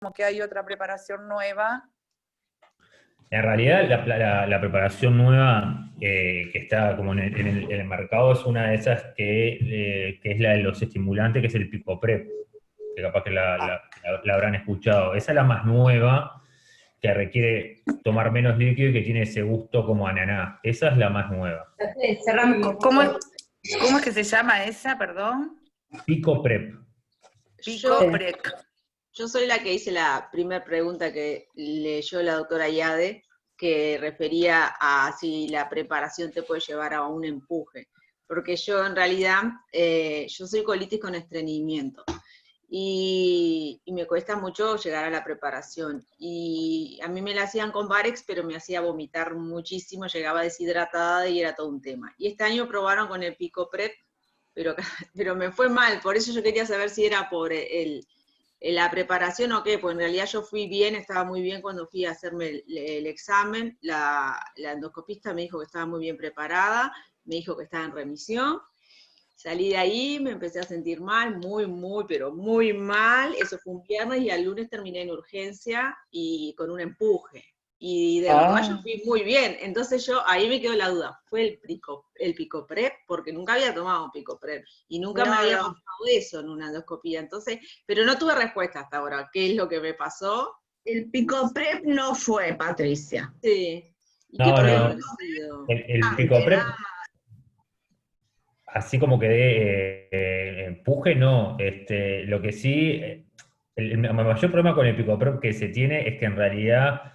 como que hay otra preparación nueva. En realidad, la preparación nueva que está como en el mercado es una de esas que es la de los estimulantes, que es el PicoPrep, que capaz que la habrán escuchado. Esa es la más nueva, que requiere tomar menos líquido y que tiene ese gusto como ananá. Esa es la más nueva. ¿Cómo es que se llama esa, perdón? PicoPrep. PicoPrep. Yo soy la que hice la primera pregunta que leyó la doctora Yade, que refería a si la preparación te puede llevar a un empuje. Porque yo en realidad, yo soy colitis con estreñimiento. Y me cuesta mucho llegar a la preparación. Y a mí me la hacían con Varex, pero me hacía vomitar muchísimo, llegaba deshidratada y era todo un tema. Y este año probaron con el PicoPrep, pero me fue mal, por eso yo quería saber si era por la preparación o qué, pues en realidad yo fui bien, estaba muy bien cuando fui a hacerme el examen, la endoscopista me dijo que estaba muy bien preparada, me dijo que estaba en remisión, salí de ahí, me empecé a sentir mal, pero muy mal, eso fue un viernes y al lunes terminé en urgencia y con un empuje. Y de verdad yo fui muy bien, entonces ahí me quedó la duda, ¿fue el PicoPrep? Porque nunca había tomado un PicoPrep y nunca me había pasado eso en una endoscopía, entonces, pero no tuve respuesta hasta ahora, ¿qué es lo que me pasó? El PicoPrep no fue, Patricia. Sí. ¿Y No, qué podría no. haber sido? El PicoPrep, así como que de empuje, no. Lo que sí, el mayor problema con el PicoPrep que se tiene es que en realidad,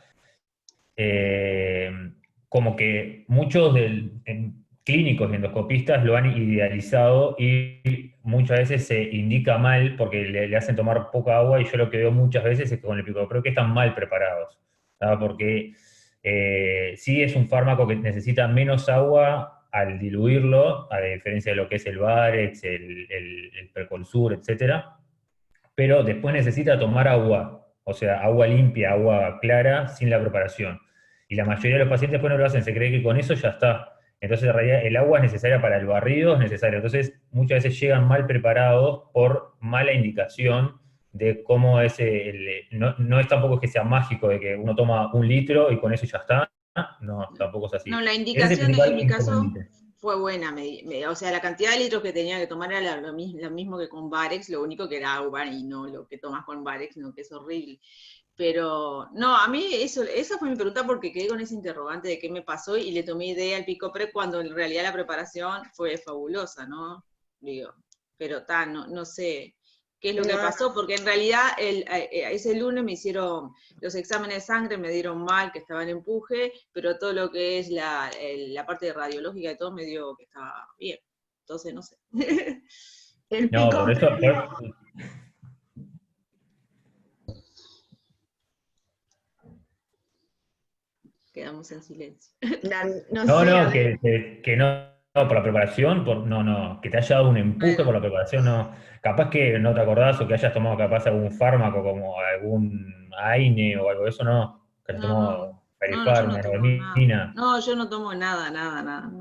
como que muchos clínicos y endoscopistas lo han idealizado y muchas veces se indica mal porque le hacen tomar poca agua, y yo lo que veo muchas veces es que con el PicoPrep que están mal preparados, ¿sabes? Porque sí es un fármaco que necesita menos agua al diluirlo, a diferencia de lo que es el Varex, el Precolsur, etcétera, pero después necesita tomar agua, o sea, agua limpia, agua clara, sin la preparación. Y la mayoría de los pacientes después no lo hacen, se cree que con eso ya está. Entonces, en realidad, el agua es necesaria para el barrido, es necesaria. Entonces, muchas veces llegan mal preparados por mala indicación de cómo es no es tampoco que sea mágico, de que uno toma 1 litro y con eso ya está. No, tampoco es así. No, la Ese es el indicación principal en mi caso inconveniente. fue buena, o sea, la cantidad de litros que tenía que tomar era lo mismo que con Varex, lo único que era agua y no lo que tomas con Varex, no, que es horrible. Pero, no, a mí esa fue mi pregunta porque quedé con ese interrogante de qué me pasó y le tomé idea al PicoPrep cuando en realidad la preparación fue fabulosa, ¿no? Digo, pero no sé qué es lo que pasó, porque en realidad ese lunes me hicieron los exámenes de sangre, me dieron mal, que estaba en empuje, pero todo lo que es la parte radiológica y todo me dio que estaba bien. Entonces, no sé. El No, por eso... Quedamos en silencio. No, que no, por la preparación, no, que te haya dado un empuje por la preparación, no. Capaz que no te acordás o que hayas tomado capaz algún fármaco como algún AINE o algo de eso, no. Que has tomado No, yo Perifar, no una tomo nada. Norvina. No, yo no tomo nada.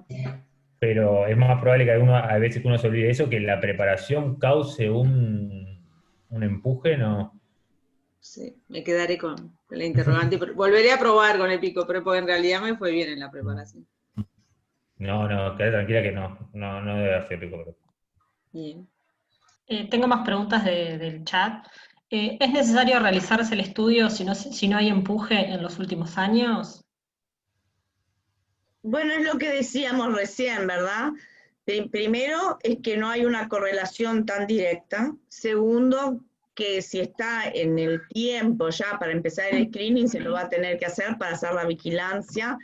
Pero es más probable que a veces que uno se olvide de eso, que la preparación cause un empuje, no. Sí, me quedaré con la interrogante. Pero volveré a probar con el PicoPrep porque en realidad me fue bien en la preparación. No, quedate tranquila que no debe haber sido PicoPrep. Bien. Tengo más preguntas del chat. ¿Es necesario realizarse el estudio si no hay empuje en los últimos años? Bueno, es lo que decíamos recién, ¿verdad? Primero, es que no hay una correlación tan directa. Segundo, que si está en el tiempo ya para empezar el screening, se lo va a tener que hacer para hacer la vigilancia.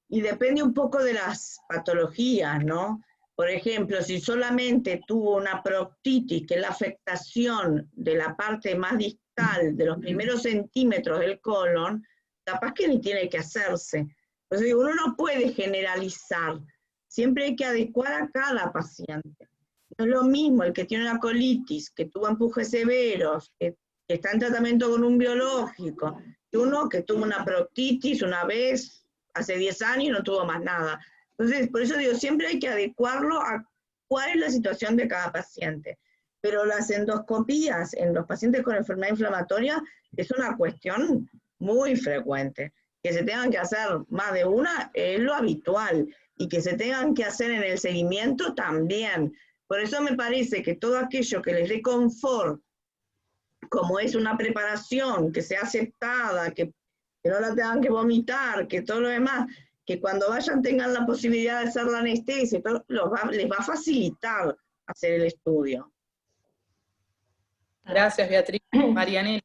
Y depende un poco de las patologías, ¿no? Por ejemplo, si solamente tuvo una proctitis, que es la afectación de la parte más distal, de los primeros centímetros del colon, capaz que ni tiene que hacerse. Entonces, uno no puede generalizar. Siempre hay que adecuar a cada paciente. No es lo mismo el que tiene una colitis, que tuvo empujes severos, que está en tratamiento con un biológico, que uno que tuvo una proctitis una vez, hace 10 años y no tuvo más nada. Entonces, por eso digo, siempre hay que adecuarlo a cuál es la situación de cada paciente. pero las endoscopías en los pacientes con enfermedad inflamatoria es una cuestión muy frecuente. Que se tengan que hacer más de una es lo habitual, y que se tengan que hacer en el seguimiento también. Por eso me parece que todo aquello que les dé confort, como es una preparación que sea aceptada, que no la tengan que vomitar, que todo lo demás, que cuando vayan tengan la posibilidad de hacer la anestesia, les va a facilitar hacer el estudio. Gracias, Beatriz. Marianela,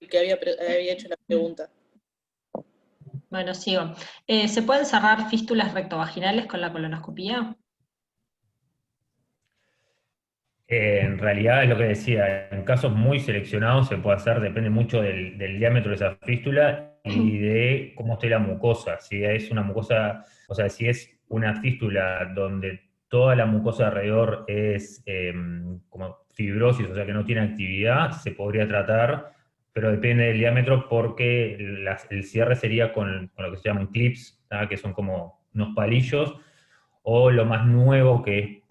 que había hecho la pregunta. Bueno, sigo. ¿Se pueden cerrar fístulas rectovaginales con la colonoscopía? En realidad es lo que decía, en casos muy seleccionados se puede hacer, depende mucho del diámetro de esa fístula y de cómo esté la mucosa. Si es una mucosa, o sea, si es una fístula donde toda la mucosa alrededor es como fibrosis, o sea que no tiene actividad, se podría tratar, pero depende del diámetro porque el cierre sería con lo que se llaman clips, ¿tá? Que son como unos palillos, o lo más nuevo que es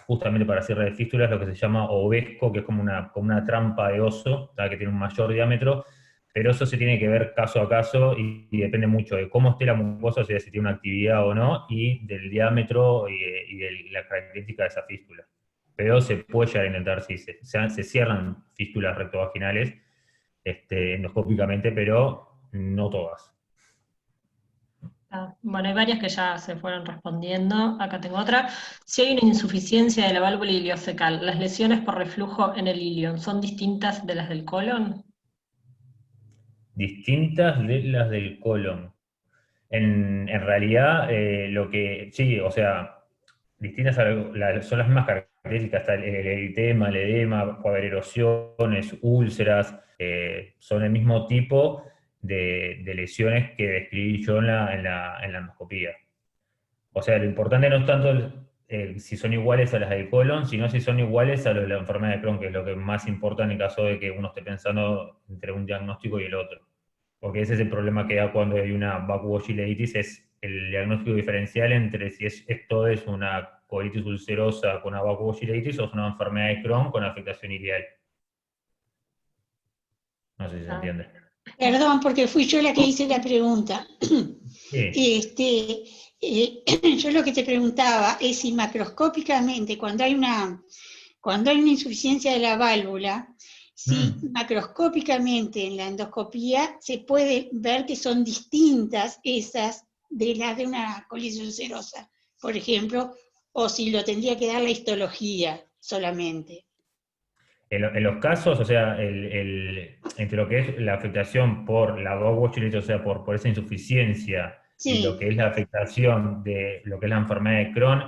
justamente para cierre de fístulas, lo que se llama ovesco, que es como una trampa de oso, ¿tá? Que tiene un mayor diámetro, pero eso se tiene que ver caso a caso y depende mucho de cómo esté la mucosa, o sea, si tiene una actividad o no, y del diámetro y de la característica de esa fístula. Pero se puede llegar a intentar, si se cierran fístulas rectovaginales endoscópicamente, pero no todas. Bueno, hay varias que ya se fueron respondiendo. Acá tengo otra. Si hay una insuficiencia de la válvula ileocecal, ¿las lesiones por reflujo en el ilion son distintas de las del colon? Distintas de las del colon. En realidad, sí, o sea, distintas son las mismas características, está el eritema, el edema, puede haber erosiones, úlceras, son el mismo tipo de lesiones que describí yo en la endoscopía. O sea, lo importante no es tanto si son iguales a las del colon, sino si son iguales a los de la enfermedad de Crohn, que es lo que más importa en el caso de que uno esté pensando entre un diagnóstico y el otro. Porque ese es el problema que da cuando hay una vacuoleitis, es el diagnóstico diferencial entre si esto es una colitis ulcerosa con una vacuoleitis o es una enfermedad de Crohn con afectación ileal. No sé si se entiende. Perdón, porque fui yo la que hice la pregunta. Sí. Yo lo que te preguntaba es si macroscópicamente, cuando hay una insuficiencia de la válvula, si macroscópicamente en la endoscopía se puede ver que son distintas esas de las de una colitis ulcerosa, por ejemplo, o si lo tendría que dar la histología solamente. En los casos, o sea, entre lo que es la afectación por la vacuoleitis, o sea, por esa insuficiencia, Sí. y lo que es la afectación de lo que es la enfermedad de Crohn,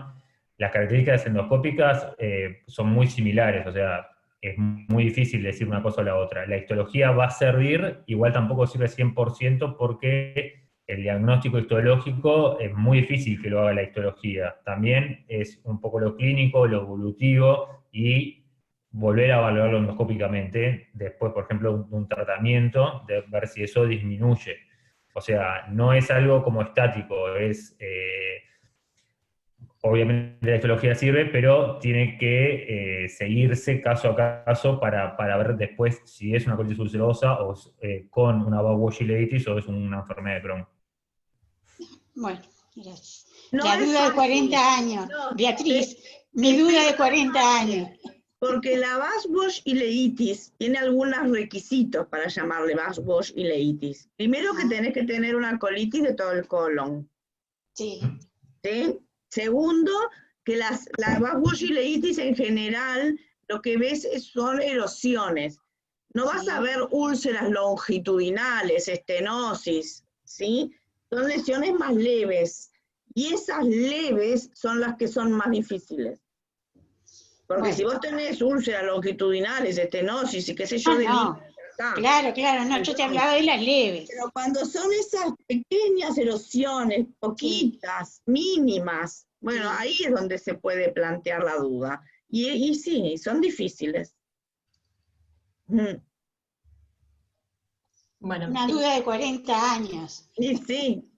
las características endoscópicas son muy similares, o sea, es muy difícil decir una cosa o la otra. La histología va a servir, igual tampoco sirve 100% porque el diagnóstico histológico es muy difícil que lo haga la histología. También es un poco lo clínico, lo evolutivo y volver a evaluarlo endoscópicamente, después, por ejemplo, un tratamiento, de ver si eso disminuye. O sea, no es algo como estático, obviamente la histología sirve, pero tiene que seguirse caso a caso para ver después si es una colitis ulcerosa o con una vacuoleitis o es una enfermedad de Crohn. Bueno, gracias. No la es duda de 40 años, no, Beatriz, mi duda de 40 años. Porque la vacuoleitis tiene algunos requisitos para llamarle vacuoleitis. Primero que tenés que tener una colitis de todo el colon. Sí. ¿Sí? Segundo, que la vacuoleitis en general lo que ves son erosiones. No vas a ver úlceras longitudinales, estenosis, ¿sí? Son lesiones más leves. Y esas leves son las que son más difíciles. Porque bueno, si vos tenés úlceras longitudinales, estenosis y qué sé yo, no. Claro, no, yo te hablaba de las leves. Pero cuando son esas pequeñas erosiones, poquitas, mínimas, bueno, ahí es donde se puede plantear la duda. Y sí, son difíciles. Bueno, una duda de 40 años. Y sí.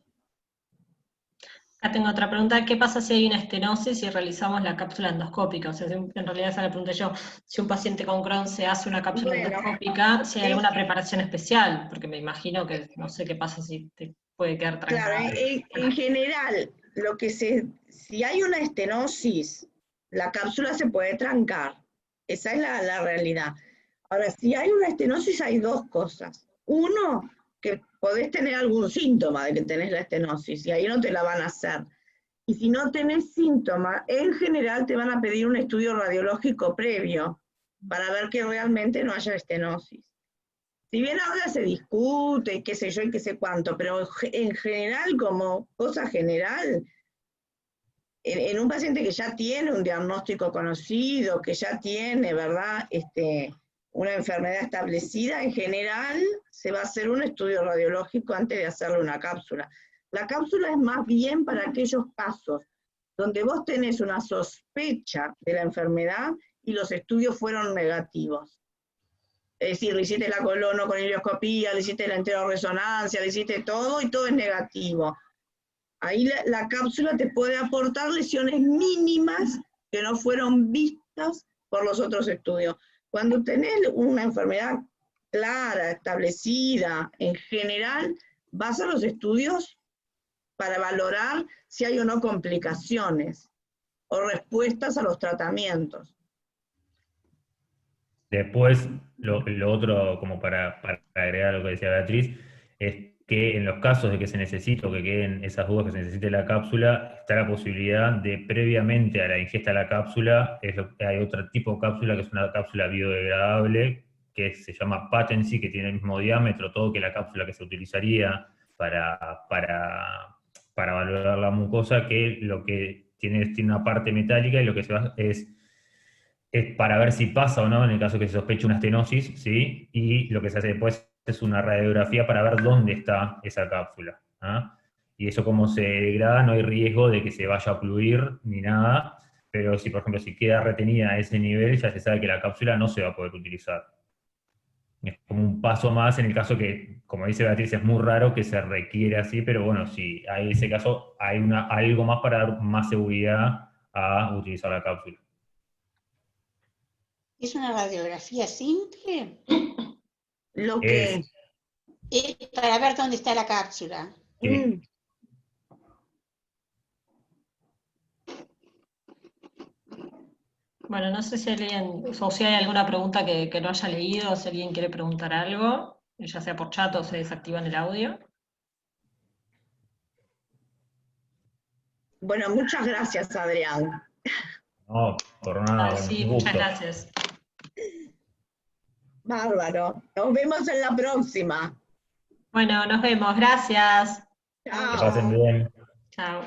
Acá tengo otra pregunta, ¿qué pasa si hay una estenosis y realizamos la cápsula endoscópica? O sea, en realidad esa la pregunté yo, si un paciente con Crohn se hace una cápsula Bueno, endoscópica, si hay alguna preparación especial, porque me imagino que no sé qué pasa si te puede quedar Claro, trancada. en general, si hay una estenosis, la cápsula se puede trancar. Esa es la realidad. Ahora, si hay una estenosis, hay dos cosas. Uno, que podés tener algún síntoma de que tenés la estenosis, y ahí no te la van a hacer. Y si no tenés síntomas, en general te van a pedir un estudio radiológico previo para ver que realmente no haya estenosis. Si bien ahora se discute, y qué sé yo, y qué sé cuánto, pero en general, como cosa general, en un paciente que ya tiene un diagnóstico conocido, que ya tiene, ¿verdad?, una enfermedad establecida, en general se va a hacer un estudio radiológico antes de hacerle una cápsula. La cápsula es más bien para aquellos casos donde vos tenés una sospecha de la enfermedad y los estudios fueron negativos. Es decir, le hiciste la colonocoilioscopía, le hiciste la enteroresonancia, le hiciste todo y todo es negativo. Ahí la cápsula te puede aportar lesiones mínimas que no fueron vistas por los otros estudios. Cuando tenés una enfermedad clara, establecida, en general, vas a los estudios para valorar si hay o no complicaciones o respuestas a los tratamientos. Después, lo otro, como para agregar a lo que decía Beatriz, es que en los casos de que se necesite o que queden esas dudas que se necesite la cápsula, está la posibilidad de previamente a la ingesta de la cápsula, hay otro tipo de cápsula que es una cápsula biodegradable, que se llama Patency, que tiene el mismo diámetro, todo que la cápsula que se utilizaría para valorar la mucosa, que lo que tiene una parte metálica y lo que se va es para ver si pasa o no en el caso que se sospeche una estenosis, ¿sí? Y lo que se hace después es una radiografía para ver dónde está esa cápsula. ¿Ah? Y eso como se degrada, no hay riesgo de que se vaya a fluir ni nada, pero si, por ejemplo, si queda retenida a ese nivel, ya se sabe que la cápsula no se va a poder utilizar. Es como un paso más en el caso que, como dice Beatriz, es muy raro que se requiera así, pero bueno, si hay ese caso, hay algo más para dar más seguridad a utilizar la cápsula. ¿Es una radiografía simple? Lo que... Es para ver dónde está la cápsula. Sí. Bueno, no sé si alguien, o si hay alguna pregunta que no haya leído, o si alguien quiere preguntar algo, ya sea por chat o se desactivan el audio. Bueno, muchas gracias, Adrián. No, por nada, Sí, un muchas gusto. gracias. Bárbaro. Nos vemos en la próxima. Bueno, nos vemos, gracias. Que Chao. pasen bien. Chao.